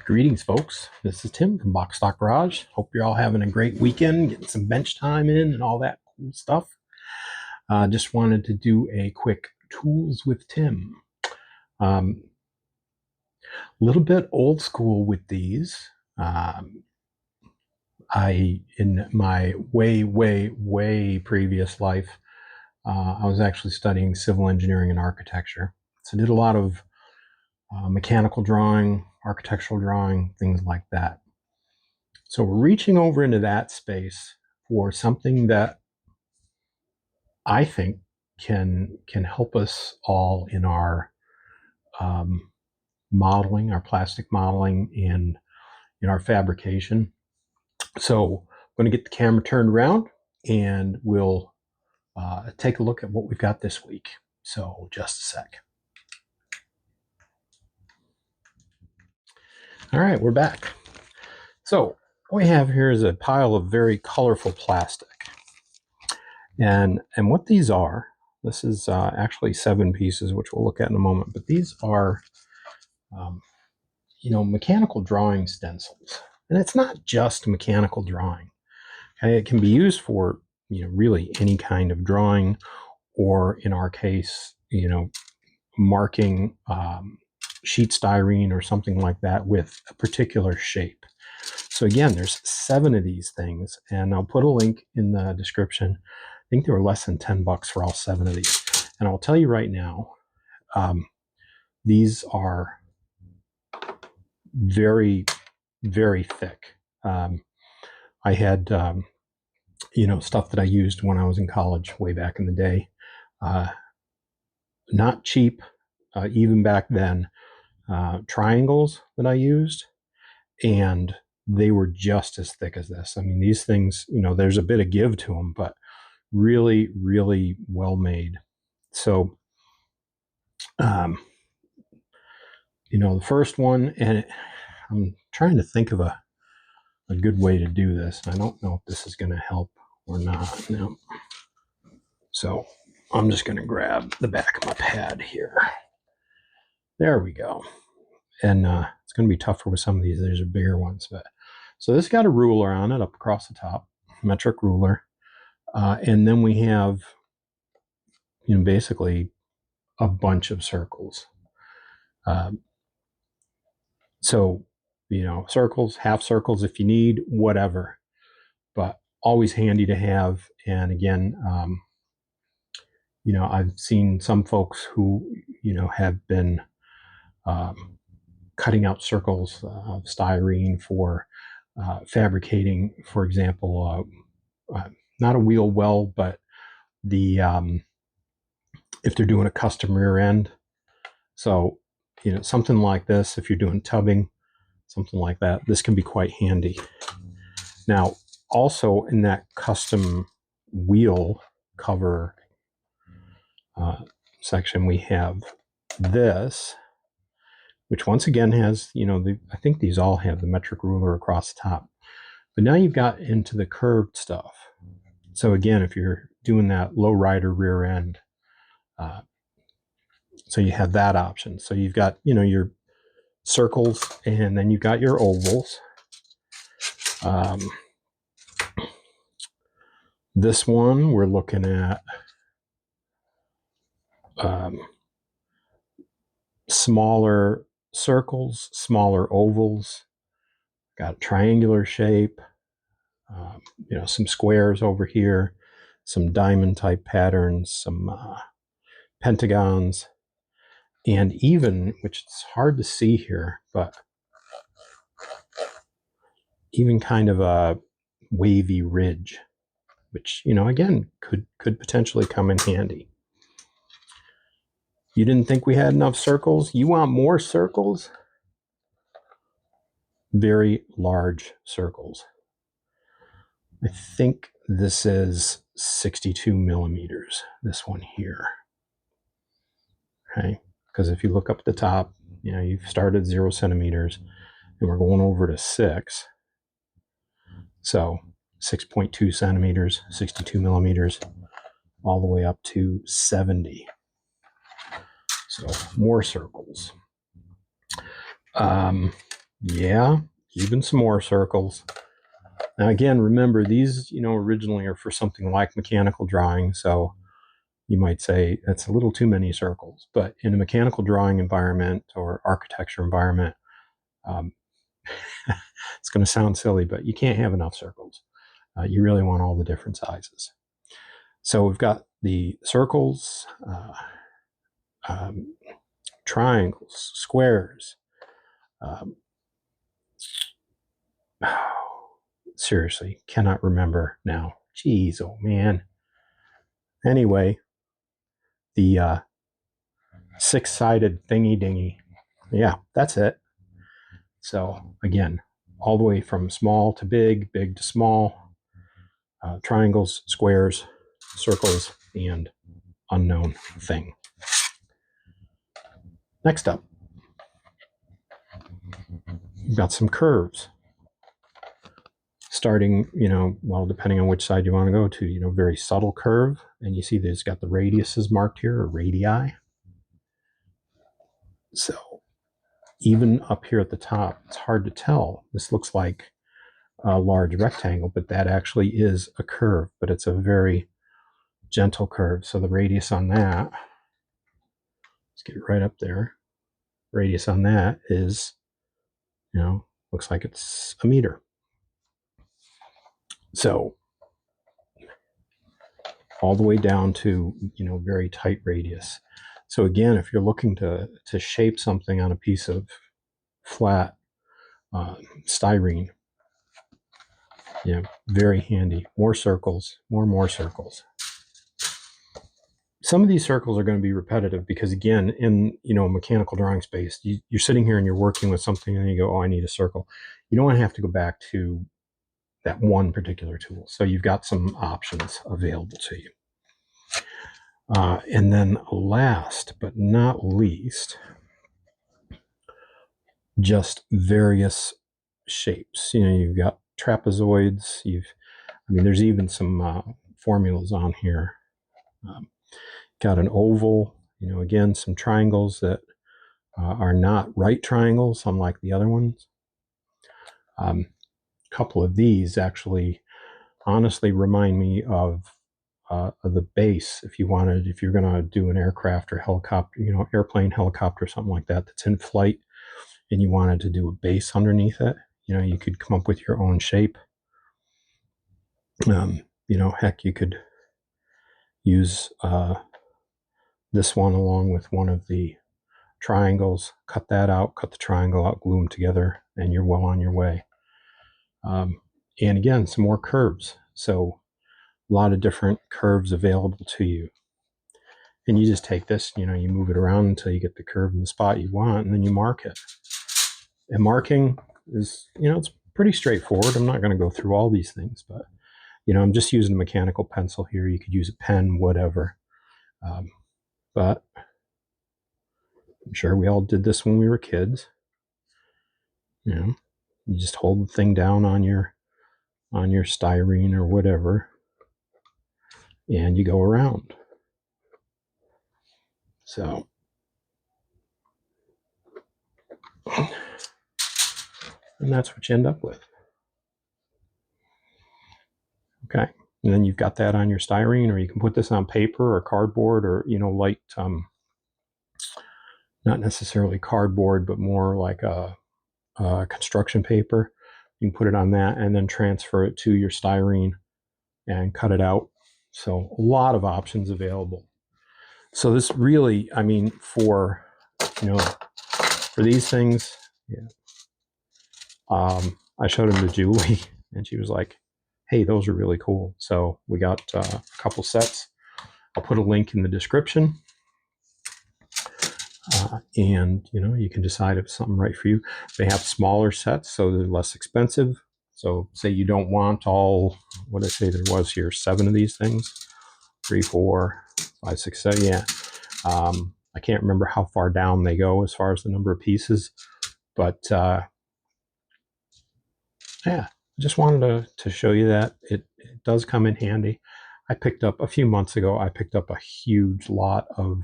Greetings, folks. This is Tim from Box Stock Garage. Hope you're all having a great weekend, getting some bench time in and all that cool stuff. Just wanted to do a quick Tools with Tim. A little bit old school with these. In my way previous life, I was actually studying civil engineering and architecture. So I did a lot of mechanical drawing, architectural drawing, things like that. So we're reaching over into that space for something that I think can help us all in our modeling, our plastic modeling, and in our fabrication. So I'm going to get the camera turned around and we'll take a look at what we've got this week. So just a sec. All right, we're back. So what we have here is a pile of very colorful plastic. And what these are, this is actually 7 pieces, which we'll look at in a moment, but these are, mechanical drawing stencils. And it's not just mechanical drawing. Okay? It can be used for, really any kind of drawing, or in our case, marking sheet styrene or something like that with a particular shape. So again, there's 7 of these things, and I'll put a link in the description. I think they were less than $10 for all 7 of these. And I'll tell you right now, these are very, very thick. I had, stuff that I used when I was in college way back in the day. Not cheap, even back then. Triangles that I used, and they were just as thick as this. I mean, these things, there's a bit of give to them, but really, really well made. So, the first one, and I'm trying to think of a good way to do this. I don't know if this is going to help or not. No. So I'm just going to grab the back of my pad here. There we go. And it's going to be tougher with some of these. These are bigger ones. But so this got a ruler on it up across the top, metric ruler. And then we have, basically a bunch of circles. So, circles, half circles if you need, whatever. But always handy to have. And again, I've seen some folks who, have been cutting out circles of styrene for fabricating, for example, not a wheel well, but the if they're doing a custom rear end. So, something like this, if you're doing tubbing, something like that, this can be quite handy. Now, also in that custom wheel cover section, we have this, which once again has, I think these all have the metric ruler across the top. But now you've got into the curved stuff. So again, if you're doing that low rider rear end, so you have that option. So you've got, your circles, and then you've got your ovals. This one, we're looking at smaller circles, smaller ovals, got a triangular shape, some squares over here, some diamond type patterns, some pentagons, and even, which is hard to see here, but even kind of a wavy ridge, which, again, could potentially come in handy. You didn't think we had enough circles? You want more circles? Very large circles. I think this is 62 millimeters, this one here. Okay, because if you look up at the top, you've started 0 centimeters, and we're going over to 6. So 6.2 centimeters, 62 millimeters, all the way up to 70. So more circles. Yeah, even some more circles. Now again, remember these, originally are for something like mechanical drawing, so you might say that's a little too many circles. But in a mechanical drawing environment or architecture environment, um, it's going to sound silly, but you can't have enough circles. You really want all the different sizes. So we've got the circles, um, triangles, squares. Um, seriously, cannot remember now. Jeez, oh man. Anyway, the six-sided thingy dingy. Yeah, that's it. So again, all the way from small to big, big to small, triangles, squares, circles, and unknown thing. Next up, we've got some curves. Starting, well, depending on which side you want to go to, very subtle curve. And you see there's got the radiuses marked here, or radii. So even up here at the top, it's hard to tell. This looks like a large rectangle, but that actually is a curve, but it's a very gentle curve. So the radius on that, let's get right up there. Radius on that is, looks like it's a meter. So all the way down to, very tight radius. So again, if you're looking to shape something on a piece of flat styrene, very handy. More circles, more circles. Some of these circles are going to be repetitive because, again, in mechanical drawing space, you're sitting here and you're working with something, and you go, "Oh, I need a circle." You don't want to have to go back to that one particular tool. So you've got some options available to you. And then, last but not least, just various shapes. You've got trapezoids. There's even some formulas on here. Got an oval, again, some triangles that are not right triangles, unlike the other ones. A couple of these actually honestly remind me of the base. If you're going to do an aircraft or helicopter, airplane, helicopter, something like that, that's in flight, and you wanted to do a base underneath it, you could come up with your own shape. Heck, you could use this one along with one of the triangles, cut that out, cut the triangle out, glue them together, and you're well on your way. And again, some more curves. So a lot of different curves available to you. And you just take this, you move it around until you get the curve in the spot you want, and then you mark it. And marking is, it's pretty straightforward. I'm not going to go through all these things, but, I'm just using a mechanical pencil here. You could use a pen, whatever. But I'm sure we all did this when we were kids. You just hold the thing down on your styrene or whatever, and you go around. So and that's what you end up with. Okay. And then you've got that on your styrene, or you can put this on paper or cardboard, or, light, not necessarily cardboard, but more like a construction paper. You can put it on that and then transfer it to your styrene and cut it out. So a lot of options available. So this really, for these things, yeah. I showed them to Julie, and she was like, "Hey, those are really cool." So we got a couple sets. I'll put a link in the description, and you can decide if it's something right for you. They have smaller sets, so they're less expensive. So say you don't want all, what did I say there was here, 7 of these things, 3, 4, 5, 6, 7. Yeah. I can't remember how far down they go as far as the number of pieces, but yeah, I just wanted to show you that it does come in handy. I picked up a few months ago, I picked up a huge lot of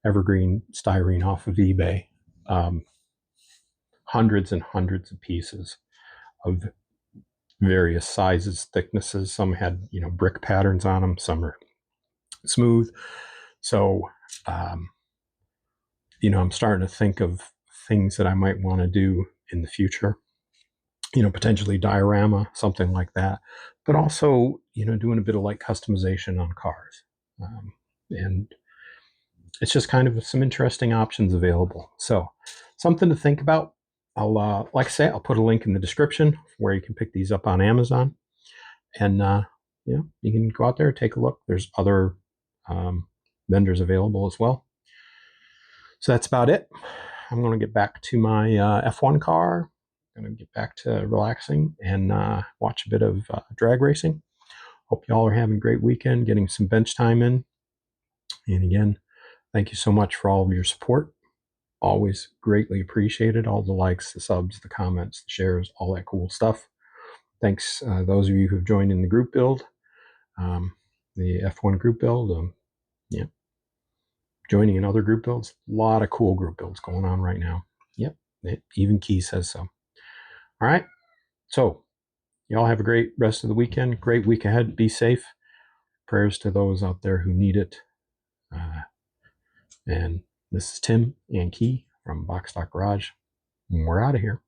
evergreen styrene off of eBay. hundreds and hundreds of pieces of various sizes, thicknesses. Some had, brick patterns on them. Some are smooth. So, I'm starting to think of things that I might want to do in the future. Potentially diorama, something like that. But also, doing a bit of like customization on cars. And it's just kind of some interesting options available. So, something to think about. Like I say, I'll put a link in the description where you can pick these up on Amazon, and you can go out there and take a look. There's other vendors available as well. So that's about it. I'm going to get back to my F1 car. I'm going to get back to relaxing and watch a bit of drag racing. Hope y'all are having a great weekend, getting some bench time in. And again, thank you so much for all of your support. Always greatly appreciated. All the likes, the subs, the comments, the shares, all that cool stuff. Thanks those of you who've joined in the group build, the F1 group build. Joining in other group builds. A lot of cool group builds going on right now. Yep, even Key says so. All right, so y'all have a great rest of the weekend. Great week ahead. Be safe. Prayers to those out there who need it. And this is Tim and Key from Box Stock Garage. We're out of here.